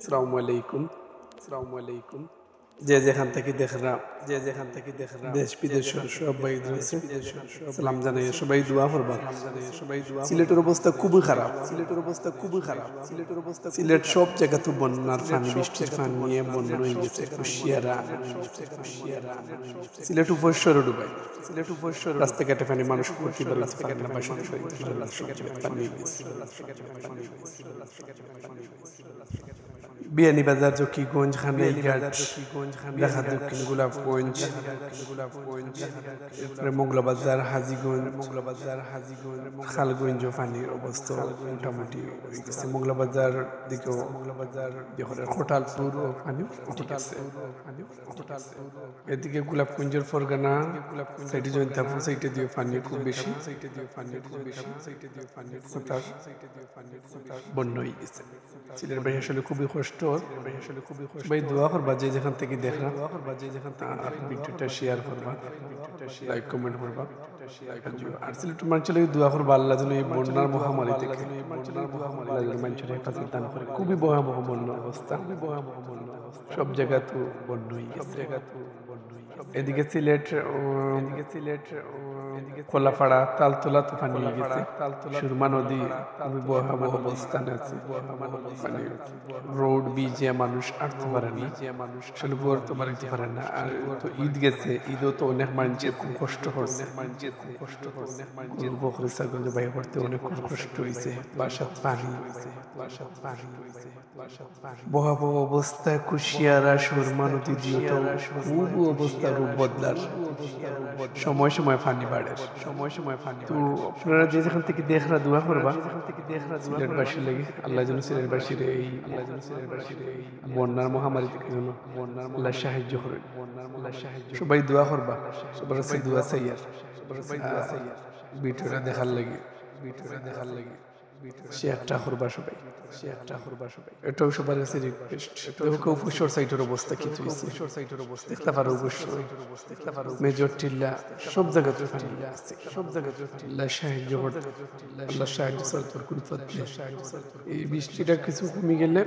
আসসালামু আলাইকুম। যে যেখান থেকে দেখরা দেশ বিদেশের সবাই রয়েছে, সালাম জানাই, সবাই দোয়া করবা। সিলেটের অবস্থা খুবই খারাপ। সিলেট সব জায়গা তো বন্যার পানি, বৃষ্টির পানি নিয়ে বন্যা হয়ে গেছে। কুশিয়ারা সিলেট উপশ্বরে ডুবাই, রাস্তাঘাটে পানি, মানুষ করতে পারে না, বাসন পানি গেছে। বিয়ানীবাজার, জকিগঞ্জ, খানাইঘাট, ঢাকা দক্ষিণ, গোলাপগঞ্জ, এরপরে মংলাবাজার, হাজীগঞ্জ, খালগঞ্জ পানির অবস্থা মোটামুটি হয়ে গেছে। মংলাবাজার দিকেও খোটালপুর পানি উঠে গেছে। এদিকে গোলাপগঞ্জের ফরগানা সাইডে, জয়ন্তাপুর সাইডে দিয়ে পানি খুব বেশি, বন্য হয়ে গেছে। সিলেটের ভাই আসলে খুবই কষ্ট। ভাই দোয়া করবা, যে যেখান থেকে দেখলাম ভিডিওটা শেয়ার করবা, লাইক কমেন্ট করবা। আর সিলেটের মানুষের দোয়া করবা, আল্লাহ যেন এই বন্যার মহামারী থেকে মানুষের হেফাজত দান করে। খুবই ভয়াবহ বন্যার অবস্থা, সব জায়গা তো বন্য হয়ে গেছে। এদিকে সিলেট কলাপাড়া, তালতলা তো পানি হয়ে গেছে। সুরমা নদী খুবই ভয়াবহ অবস্থানে আছে। রোড বিজে মানুষ আসতে পারে না, আসলে তো বাড়িতে পারে না। আর তো ঈদ গেছে, ঈদও তো অনেক মানুষের খুব কষ্ট করছে। বকরি ছাগল জবাই করতে অনেক কষ্ট হয়েছে। বাসাত পানি, ভয়াবহ অবস্থা। কুশিয়ারা, সুরমা নদী দিয়ে তো খুব অবস্থা রূপ বদলার। সময় সময় পানি বাড়ে। তো আপনারা যে যেখান থেকে দেখরা দোয়া করবা সিলেটবাসীর লাগি, আল্লাহ যেন সিলেটবাসীর এই বন্যার মহামারী থেকে যেন আল্লাহ সাহায্য করেন। সবাই দোয়া করবা, সবার কাছে দোয়া চাই। আর ভিডিওটা দেখার লাগি শেয়ারটা করবা সবাই। এটাও সবার কাছে রিকোয়েস্ট। কেউ ফুসর সাইটের অবস্থা কি হয়েছে দেখতে পারো অবশ্যই। মেজর টিল্লা সব জায়গাতে আল্লাহ সাহায্য করতে, আল্লাহ সাহায্য এই বৃষ্টিটা কিছু কমে গেলে